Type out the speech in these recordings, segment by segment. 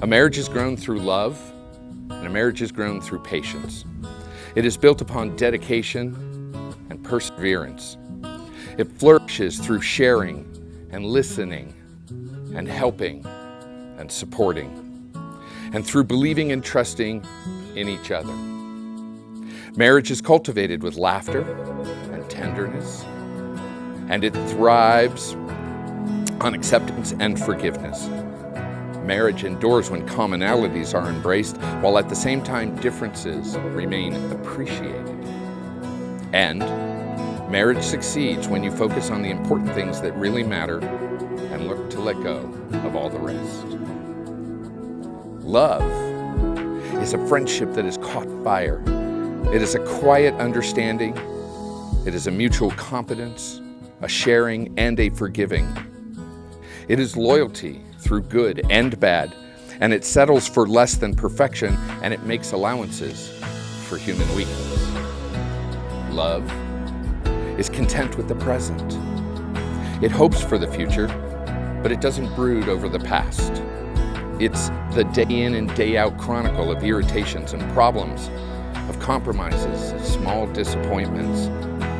A marriage is grown through love, and a marriage is grown through patience. It is built upon dedication and perseverance. It flourishes through sharing and listening and helping and supporting, and through believing and trusting in each other. Marriage is cultivated with laughter and tenderness, and it thrives on acceptance and forgiveness. Marriage endures when commonalities are embraced, while at the same time differences remain appreciated. And marriage succeeds when you focus on the important things that really matter and look to let go of all the rest. Love is a friendship that has caught fire. It is a quiet understanding. It is a mutual confidence, a sharing, and a forgiving. It is loyalty through good and bad, and it settles for less than perfection, and it makes allowances for human weakness. Love is content with the present. It hopes for the future, but it doesn't brood over the past. It's the day in and day out chronicle of irritations and problems, of compromises, small disappointments,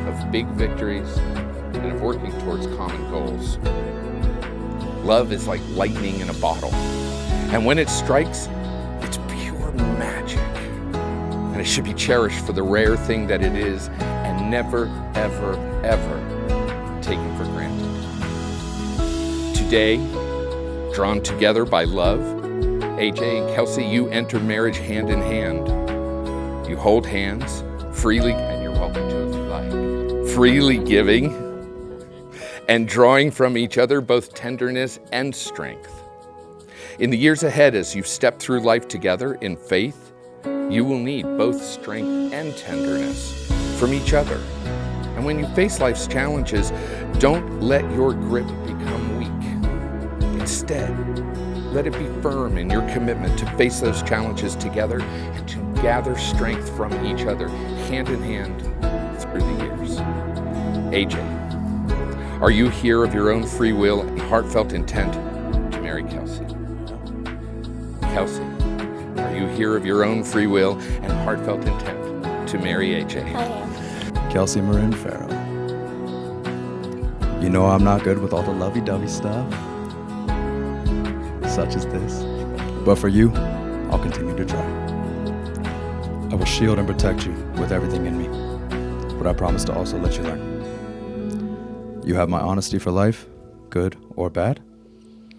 of big victories, and of working towards common goals. Love is like lightning in a bottle, and when it strikes, it's pure magic, and it should be cherished for the rare thing that it is, and never, ever, ever taken for granted. Today, drawn together by love, AJ and Kelsi, you enter marriage hand in hand. You hold hands freely, and you're welcome to if you like, freely giving and drawing from each other both tenderness and strength. In the years ahead, as you step through life together in faith, you will need both strength and tenderness from each other. And when you face life's challenges, don't let your grip become weak. Instead, let it be firm in your commitment to face those challenges together and to gather strength from each other, hand in hand, through the years. AJ, are you here of your own free will and heartfelt intent to marry Kelsi? Kelsi, are you here of your own free will and heartfelt intent to marry AJ? I am. Kelsi Marin Farrow. You know I'm not good with all the lovey-dovey stuff, such as this. But for you, I'll continue to try. I will shield and protect you with everything in me, but I promise to also let you learn. You have my honesty for life, good or bad.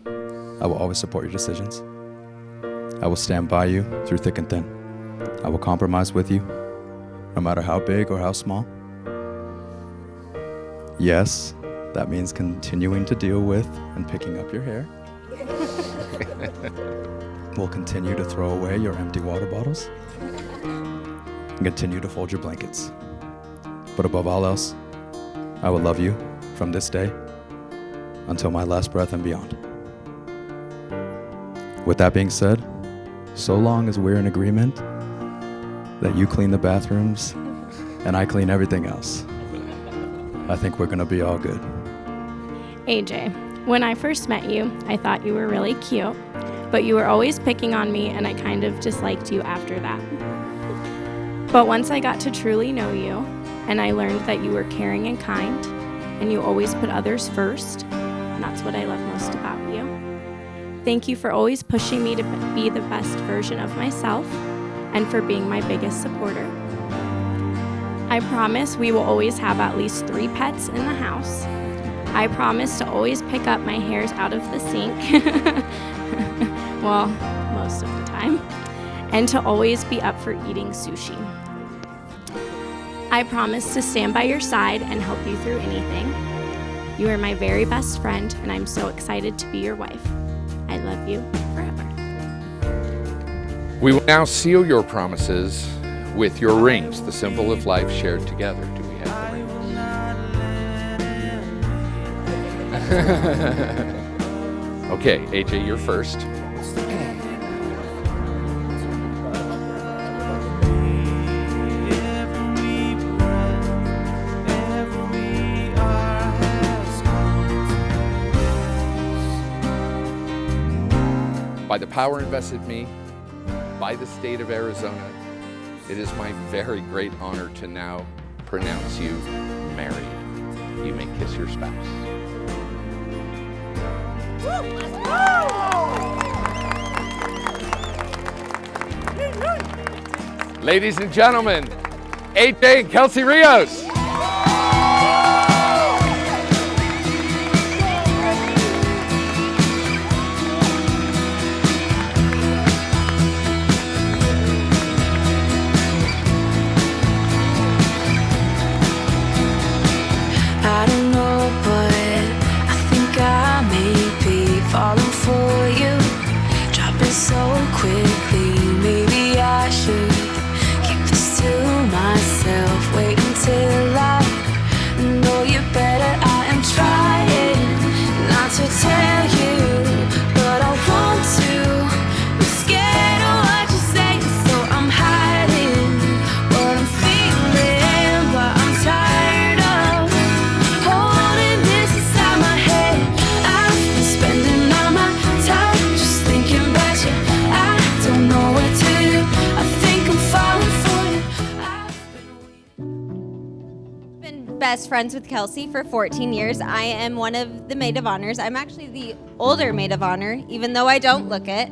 I will always support your decisions. I will stand by you through thick and thin. I will compromise with you, no matter how big or how small. Yes, that means continuing to deal with and picking up your hair. We'll continue to throw away your empty water bottles and continue to fold your blankets. But above all else, I will love you from this day until my last breath and beyond. With that being said, so long as we're in agreement that you clean the bathrooms and I clean everything else, I think we're gonna be all good. AJ, when I first met you, I thought you were really cute, but you were always picking on me, and I kind of disliked you after that. But once I got to truly know you, and I learned that you were caring and kind, and you always put others first, and that's what I love most about you. Thank you for always pushing me to be the best version of myself, and for being my biggest supporter. I promise we will always have at least 3 pets in the house. I promise to always pick up my hairs out of the sink, well, most of the time, and to always be up for eating sushi. I promise to stand by your side and help you through anything. You are my very best friend, and I'm so excited to be your wife. I love you forever. We will now seal your promises with your rings, the symbol of life shared together. Do we have the rings? Okay, AJ, you're first. By the power invested in me by the state of Arizona, it is my very great honor to now pronounce you married. You may kiss your spouse. Ladies and gentlemen, AJ and Kelsi Rios. I don't know, but I think I may be falling for you, dropping so quickly. Maybe I should keep this to myself, wait until I know you better. I am trying not to tell you, but I want to. I'm scared of what you say, so I'm hiding what I'm feeling, but I'm tired of holding this inside my head. I've been spending all my time just thinking about you. I don't know what to do. I think I'm falling for you. Been best friends with Kelsi for 14 years. I am one of the maid of honors. I'm actually the older maid of honor, even though I don't look it.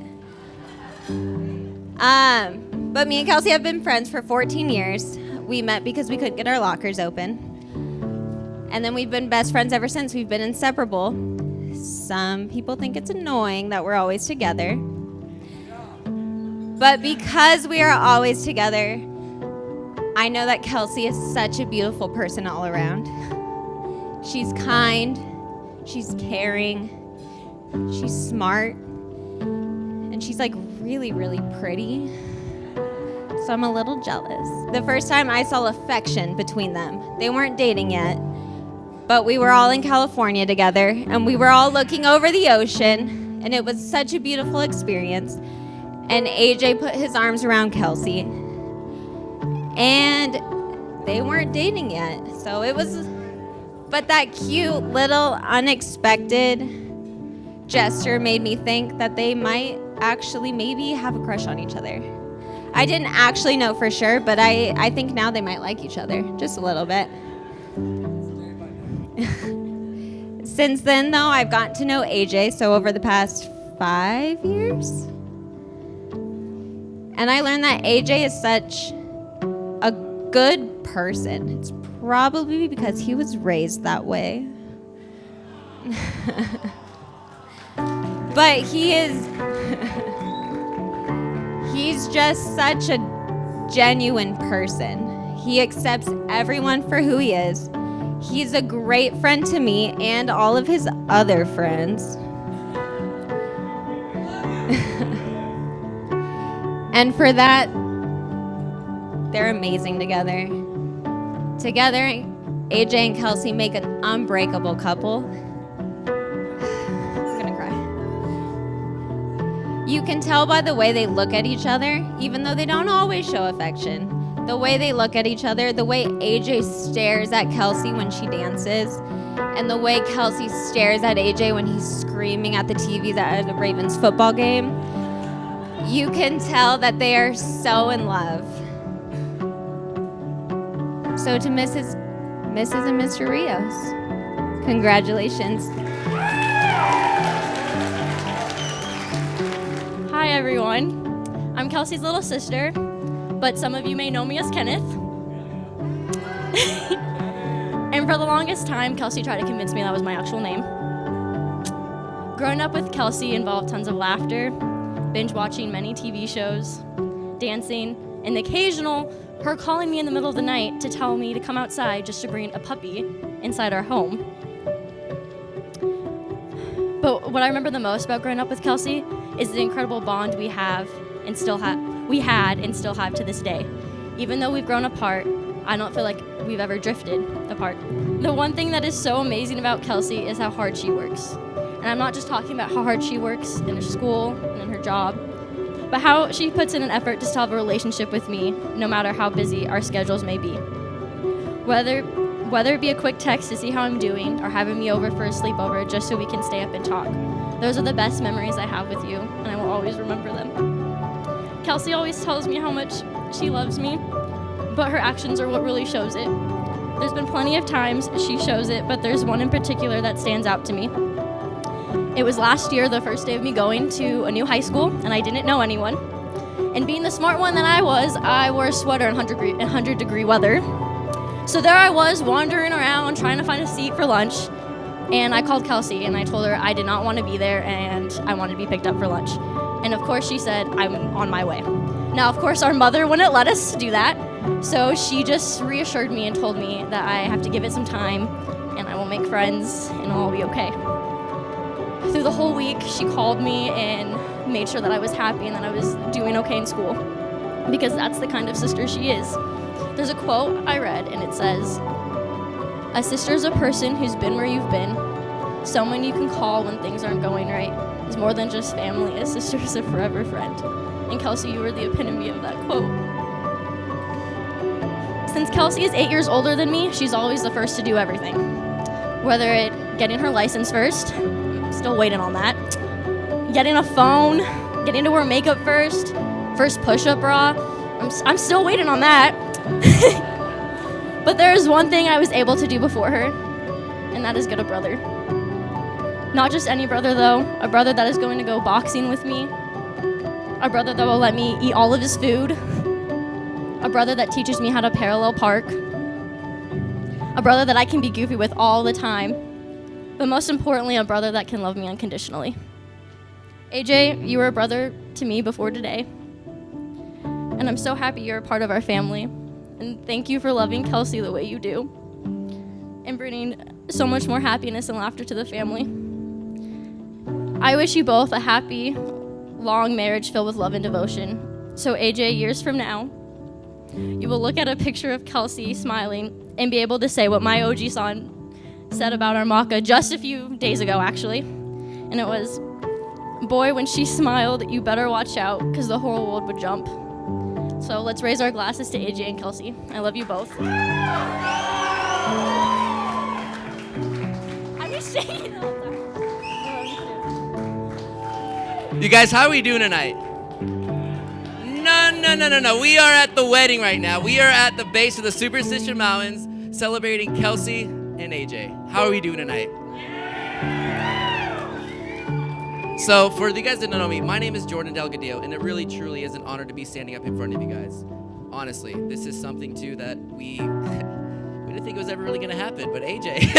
But me and Kelsi have been friends for 14 years. We met because we couldn't get our lockers open. And then we've been best friends ever since. We've been inseparable. Some people think it's annoying that we're always together. But because we are always together, I know that Kelsi is such a beautiful person all around. She's kind, she's caring, she's smart, and she's like really, really pretty. So I'm a little jealous. The first time I saw affection between them, they weren't dating yet, but we were all in California together, and we were all looking over the ocean, and it was such a beautiful experience. And AJ put his arms around Kelsi, and they weren't dating yet. So it was, but that cute little unexpected gesture made me think that they might actually maybe have a crush on each other. I didn't actually know for sure, but I think now they might like each other, just a little bit. Since then, though, I've gotten to know AJ, so over the past 5 years. And I learned that AJ is such a good person. It's probably because he was raised that way. But he's just such a genuine person. He accepts everyone for who he is. He's a great friend to me and all of his other friends. And for that, they're amazing together. Together, AJ and Kelsi make an unbreakable couple. I'm gonna cry. You can tell by the way they look at each other, even though they don't always show affection. The way they look at each other, the way AJ stares at Kelsi when she dances, and the way Kelsi stares at AJ when he's screaming at the TVs at a Ravens football game. You can tell that they are so in love. So to Mrs. and Mr. Rios, congratulations. Hi everyone, I'm Kelsi's little sister, but some of you may know me as Kenneth. And for the longest time, Kelsi tried to convince me that was my actual name. Growing up with Kelsi involved tons of laughter, binge watching many TV shows, dancing, and the occasional her calling me in the middle of the night to tell me to come outside just to bring a puppy inside our home. But what I remember the most about growing up with Kelsi is the incredible bond we had and still have to this day. Even though we've grown apart, I don't feel like we've ever drifted apart. The one thing that is so amazing about Kelsi is how hard she works. And I'm not just talking about how hard she works in her school and in her job, but how she puts in an effort to still have a relationship with me, no matter how busy our schedules may be. Whether it be a quick text to see how I'm doing, or having me over for a sleepover just so we can stay up and talk. Those are the best memories I have with you, and I will always remember them. Kelsi always tells me how much she loves me, but her actions are what really shows it. There's been plenty of times she shows it, but there's one in particular that stands out to me. It was last year, the first day of me going to a new high school, and I didn't know anyone. And being the smart one that I wore a sweater in 100-degree weather. So there I was, wandering around, trying to find a seat for lunch. And I called Kelsi, and I told her I did not want to be there, and I wanted to be picked up for lunch. And of course she said, I'm on my way. Now, of course, our mother wouldn't let us do that. So she just reassured me and told me that I have to give it some time, and I will make friends, and it'll all be okay. Through the whole week, she called me and made sure that I was happy and that I was doing okay in school, because that's the kind of sister she is. There's a quote I read, and it says, "A sister is a person who's been where you've been, someone you can call when things aren't going right. It's more than just family. A sister is a forever friend." And Kelsi, you were the epitome of that quote. Since Kelsi is 8 years older than me, she's always the first to do everything. Whether it getting her license first, still waiting on that, getting a phone, getting to wear makeup first push-up bra, I'm still waiting on that. But there is one thing I was able to do before her, and that is get a brother. Not just any brother though, a brother that is going to go boxing with me, a brother that will let me eat all of his food, a brother that teaches me how to parallel park, a brother that I can be goofy with all the time, but most importantly, a brother that can love me unconditionally. AJ, you were a brother to me before today, and I'm so happy you're a part of our family, and thank you for loving Kelsi the way you do, and bringing so much more happiness and laughter to the family. I wish you both a happy, long marriage filled with love and devotion. So AJ, years from now, you will look at a picture of Kelsi smiling and be able to say what my OG son said about our Maka just a few days ago, actually. And it was, "Boy, when she smiled, you better watch out, because the whole world would jump." So let's raise our glasses to AJ and Kelsi. I love you both. I'm just shaking all the time. I love you too. You guys, how are we doing tonight? No. We are at the wedding right now. We are at the base of the Superstition Mountains celebrating Kelsi and AJ. How are we doing tonight? So, for you guys that don't know me, my name is Jordan Delgadillo, and it really, truly is an honor to be standing up in front of you guys. Honestly, this is something, too, that we didn't think it was ever really going to happen, but AJ.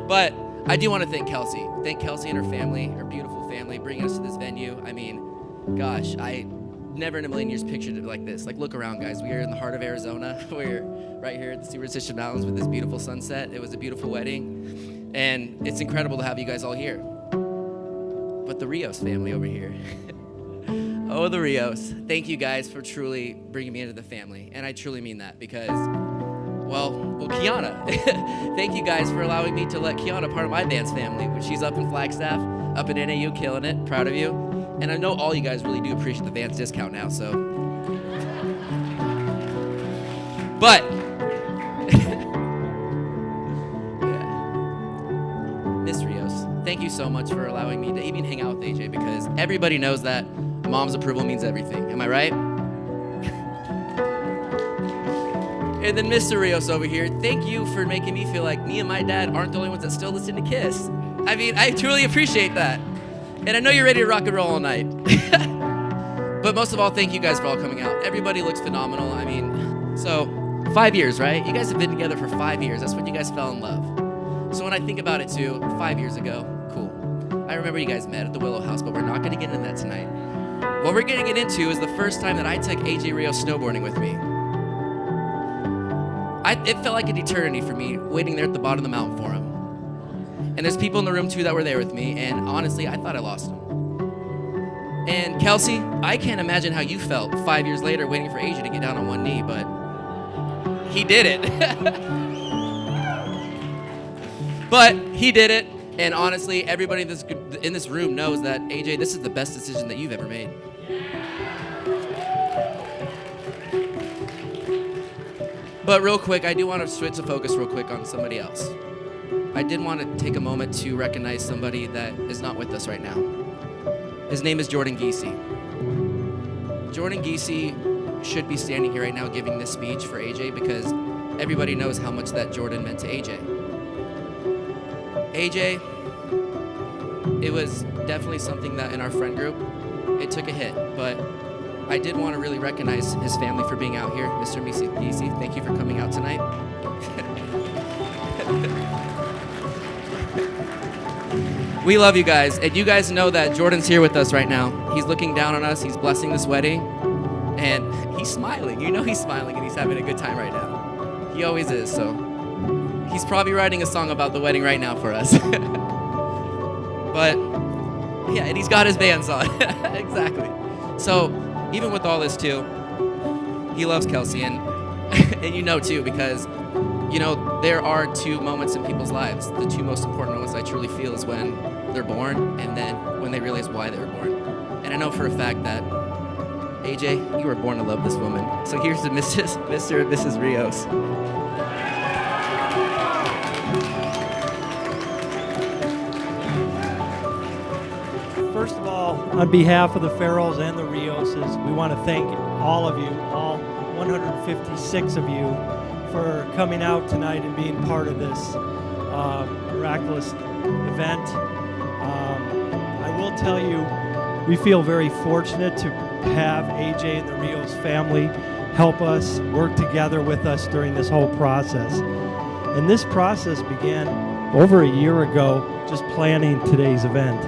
But I do want to thank Kelsi. Thank Kelsi and her family, her beautiful family, bringing us to this venue. I mean, gosh, I never in a million years pictured it like this. Like, look around, guys. We are in the heart of Arizona. We're right here at the Superstition Mountains with this beautiful sunset. It was a beautiful wedding, and it's incredible to have you guys all here. But the Rios family over here. Oh, the Rios. Thank you guys for truly bringing me into the family, and I truly mean that because, well, Kiana. Thank you guys for allowing me to let Kiana part of my dance family. She's up in Flagstaff, up in NAU, killing it. Proud of you. And I know all you guys really do appreciate the Vans discount now, so. But, yeah. Miss Rios, thank you so much for allowing me to even hang out with AJ, because everybody knows that mom's approval means everything. Am I right? And then Mr. Rios over here, thank you for making me feel like me and my dad aren't the only ones that still listen to Kiss. I mean, I truly appreciate that. And I know you're ready to rock and roll all night. But most of all, thank you guys for all coming out. Everybody looks phenomenal. I mean, so 5 years, right? You guys have been together for 5 years. That's when you guys fell in love. So when I think about it too, 5 years ago, cool. I remember you guys met at the Willow House, but we're not gonna get into that tonight. What we're gonna get into is the first time that I took AJ Rios snowboarding with me. It felt like an eternity for me waiting there at the bottom of the mountain for him. And there's people in the room too that were there with me, and honestly, I thought I lost him. And Kelsi, I can't imagine how you felt 5 years later waiting for AJ to get down on one knee, but he did it. But he did it, and honestly, everybody in this room knows that, AJ, this is the best decision that you've ever made. But real quick, I do want to switch the focus real quick on somebody else. I did want to take a moment to recognize somebody that is not with us right now. His name is Jordan Giese. Jordan Giese should be standing here right now giving this speech for AJ because everybody knows how much that Jordan meant to AJ. AJ, it was definitely something that in our friend group, it took a hit, but I did want to really recognize his family for being out here. Mr. Giese, thank you for coming out tonight. We love you guys, and you guys know that Jordan's here with us right now. He's looking down on us, he's blessing this wedding, and he's smiling. You know he's smiling and he's having a good time right now. He always is, so he's probably writing a song about the wedding right now for us. But yeah, and he's got his bands on. Exactly. So even with all this too, he loves Kelsi, and and you know too, because you know there are two moments in people's lives. The two most important moments I truly feel is when they're born and then when they realize why they were born. And I know for a fact that AJ, you were born to love this woman. So here's to Mr. and Mrs. Rios. First of all, on behalf of the Farrells and the Rioses, we want to thank all of you, all 156 of you, for coming out tonight and being part of this miraculous event. I will tell you, we feel very fortunate to have AJ and the Rios family help us, work together with us during this whole process. And this process began over a year ago, just planning today's event.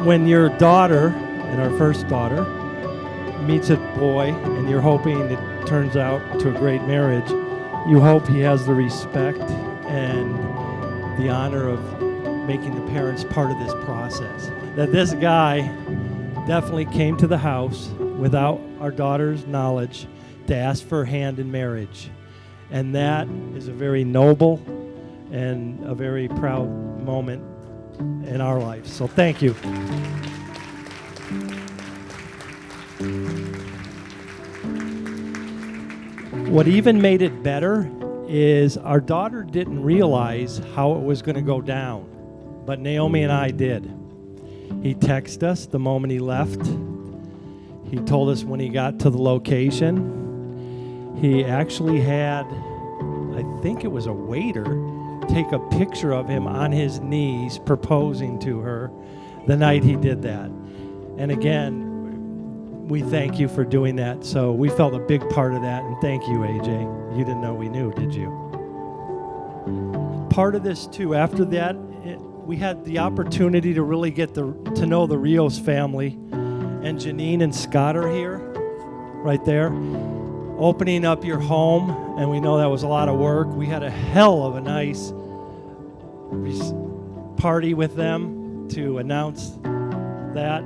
When your daughter, and our first daughter, meets a boy and you're hoping it turns out to a great marriage, you hope he has the respect and the honor of making the parents part of this process. That this guy definitely came to the house without our daughter's knowledge to ask for her hand in marriage. And that is a very noble and a very proud moment in our life. So thank you. What even made it better is our daughter didn't realize how it was going to go down, but Naomi and I did. He texted us the moment he left. He told us when he got to the location. He actually had, I think it was a waiter, take a picture of him on his knees proposing to her the night he did that. And again, we thank you for doing that. So we felt a big part of that, and thank you, AJ. You didn't know we knew, did you? Part of this too, after that, we had the opportunity to really get to know the Rios family, and Janine and Scott are here, right there, opening up your home, and we know that was a lot of work. We had a hell of a nice party with them to announce that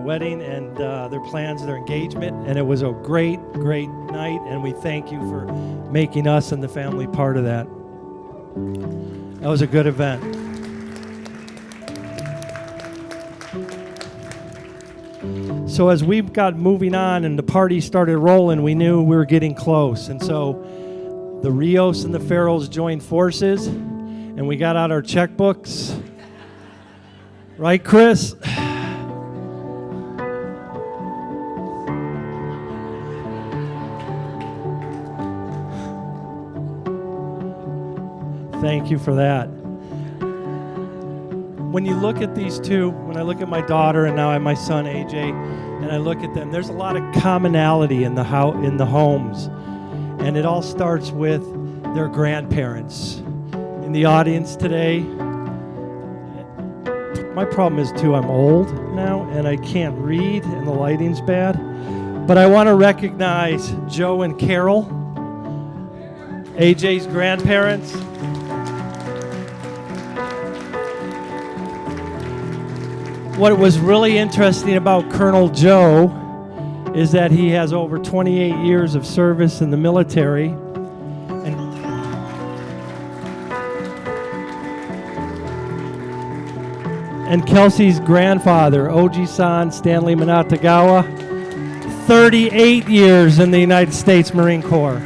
wedding and their plans, their engagement, and it was a great, great night, and we thank you for making us and the family part of that. That was a good event. So as we got moving on and the party started rolling, we knew we were getting close, and so the Rios and the Farrells joined forces, and we got out our checkbooks. Right, Chris? Thank you for that. When you look at these two, when I look at my daughter and now I have my son AJ, and I look at them, there's a lot of commonality in the homes, and it all starts with their grandparents. In the audience today, my problem is too, I'm old now and I can't read and the lighting's bad, but I want to recognize Joe and Carol, AJ's grandparents. What was really interesting about Colonel Joe is that he has over 28 years of service in the military. And Kelsi's grandfather, Oji-san Stanley Manatagawa, 38 years in the United States Marine Corps.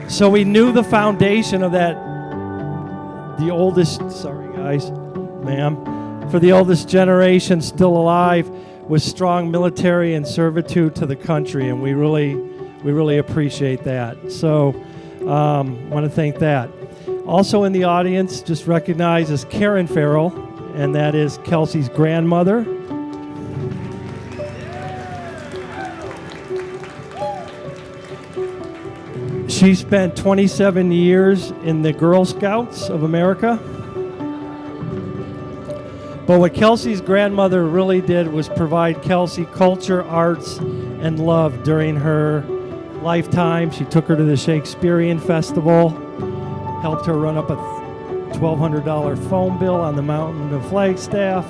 So we knew the foundation of that, the oldest, sorry guys, ma'am, for the oldest generation still alive was strong military and servitude to the country, and we really appreciate that. So want to thank that. Also in the audience, just recognized is Karen Farrell, and that is Kelsi's grandmother. She spent 27 years in the Girl Scouts of America. But what Kelsi's grandmother really did was provide Kelsi culture, arts, and love during her lifetime. She took her to the Shakespearean Festival, helped her run up a $1,200 phone bill on the mountain of Flagstaff.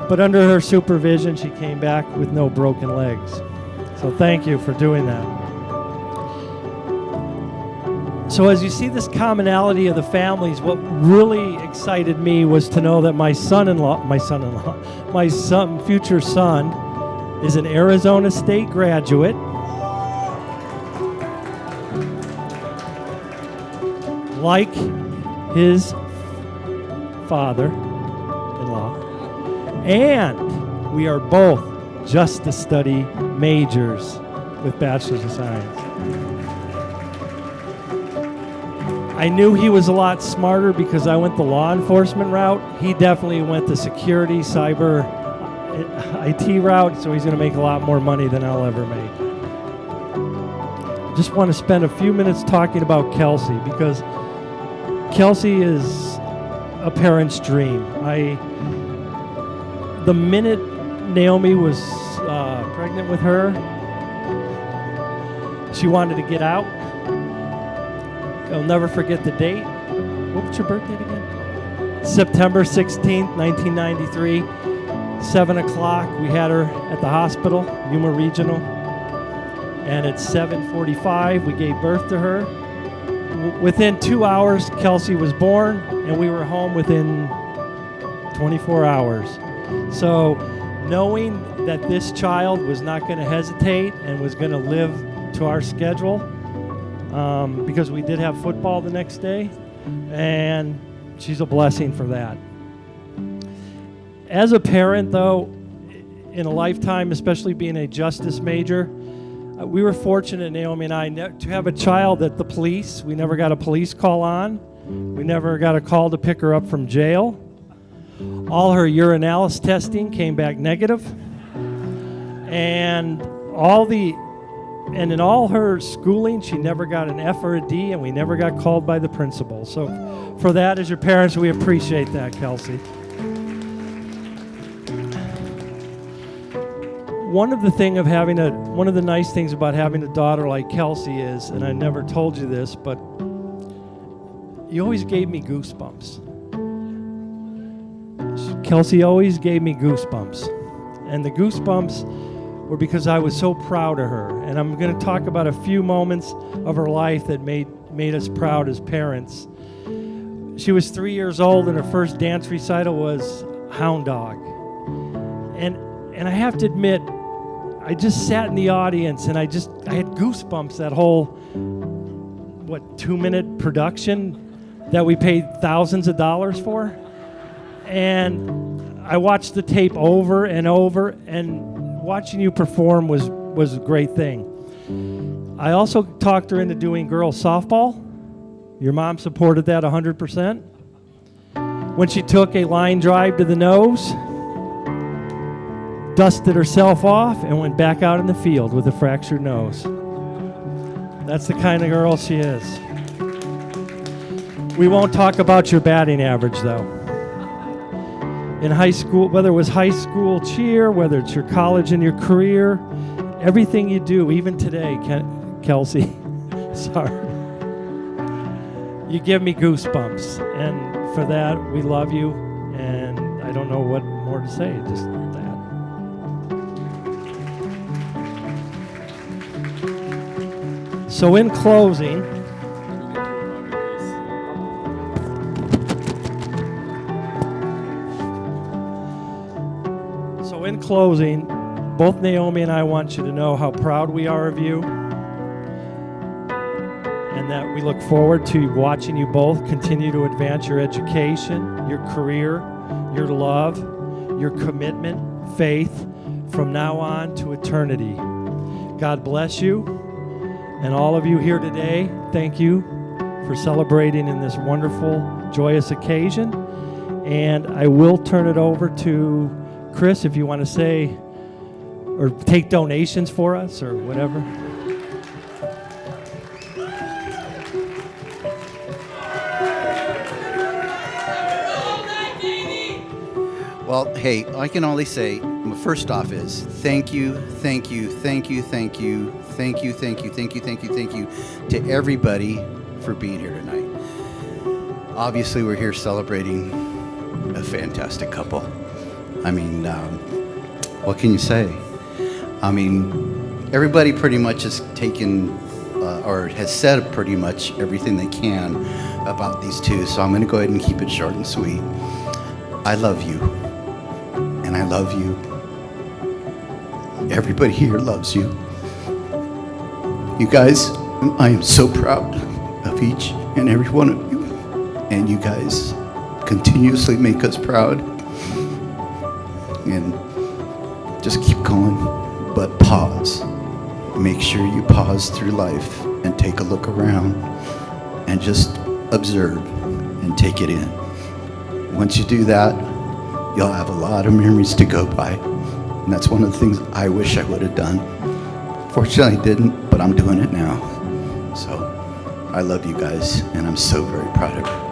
But under her supervision, she came back with no broken legs. So thank you for doing that. So as you see this commonality of the families, what really excited me was to know that my future son is an Arizona State graduate. Like his father-in-law. And we are both justice study majors with Bachelor's of Science. I knew he was a lot smarter because I went the law enforcement route. He definitely went the security, cyber, IT route, so he's going to make a lot more money than I'll ever make. Just want to spend a few minutes talking about Kelsi because Kelsi is a parent's dream. The minute Naomi was pregnant with her, she wanted to get out. I'll never forget the date. What was your birth date again? September 16th, 1993, 7 o'clock. We had her at the hospital, Yuma Regional. And at 7:45, we gave birth to her. Within 2 hours, Kelsi was born, and we were home within 24 hours. So knowing that this child was not going to hesitate and was going to live to our schedule, because we did have football the next day, and she's a blessing for that. As a parent, though, in a lifetime, especially being a justice major, we were fortunate, Naomi and I, to have a child that the police, we never got a police call on. We never got a call to pick her up from jail. All her urinalysis testing came back negative. And in all her schooling, she never got an F or a D, and we never got called by the principal. So for that, as your parents, we appreciate that, Kelsi. One of the nice things about having a daughter like Kelsi is, and I never told you this, but you always gave me goosebumps. Kelsi always gave me goosebumps. And the goosebumps were because I was so proud of her. And I'm going to talk about a few moments of her life that made us proud as parents. She was 3 years old, and her first dance recital was Hound Dog. And I have to admit, I just sat in the audience, and I had goosebumps that whole, 2-minute production that we paid thousands of dollars for. And I watched the tape over and over, and watching you perform was a great thing. I also talked her into doing girls softball. Your mom supported that 100%. When she took a line drive to the nose, dusted herself off, and went back out in the field with a fractured nose. That's the kind of girl she is. We won't talk about your batting average, though. In high school, whether it was high school cheer, whether it's your college and your career, everything you do, even today, Kelsi, sorry, you give me goosebumps. And for that, we love you, and I don't know what more to say, just that. So in closing, both Naomi and I want you to know how proud we are of you. and that we look forward to watching you both continue to advance your education, your career, your love, your commitment, faith, from now on to eternity. God bless you. And all of you here today, thank you for celebrating in this wonderful, joyous occasion. And I will turn it over to Chris if you want to say or take donations for us or whatever. Well, hey, I can only say, first off is thank you, thank you, thank you, thank you, thank you, thank you, thank you, thank you, thank you to everybody for being here tonight. Obviously, we're here celebrating a fantastic couple. I mean, what can you say? I mean, everybody pretty much has taken or has said pretty much everything they can about these two, so I'm going to go ahead and keep it short and sweet. I love you. And I love you. Everybody here loves you. You guys, I am so proud of each and every one of you. And you guys continuously make us proud. And just keep going. But pause. Make sure you pause through life and take a look around and just observe and take it in. Once you do that, you'll have a lot of memories to go by. And that's one of the things I wish I would have done. Fortunately, I didn't, but I'm doing it now. So I love you guys, and I'm so very proud of you.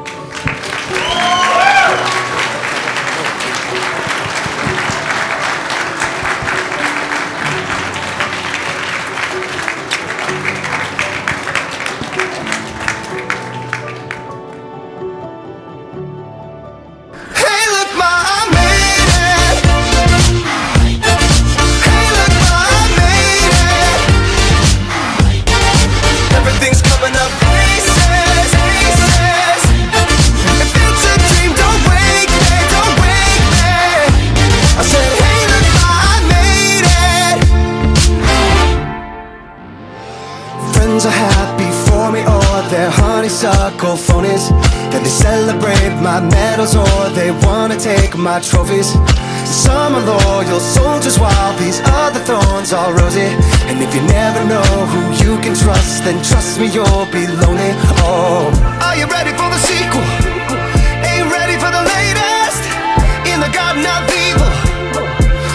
Are happy for me, or they're honeysuckle phonies, that they celebrate my medals, or they wanna take my trophies. Some are loyal soldiers, while these other thorns are rosy. And if you never know who you can trust, then trust me, you'll be lonely. Oh, are you ready for the sequel? Ain't ready for the latest in the garden of evil.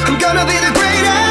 I'm gonna be the greatest.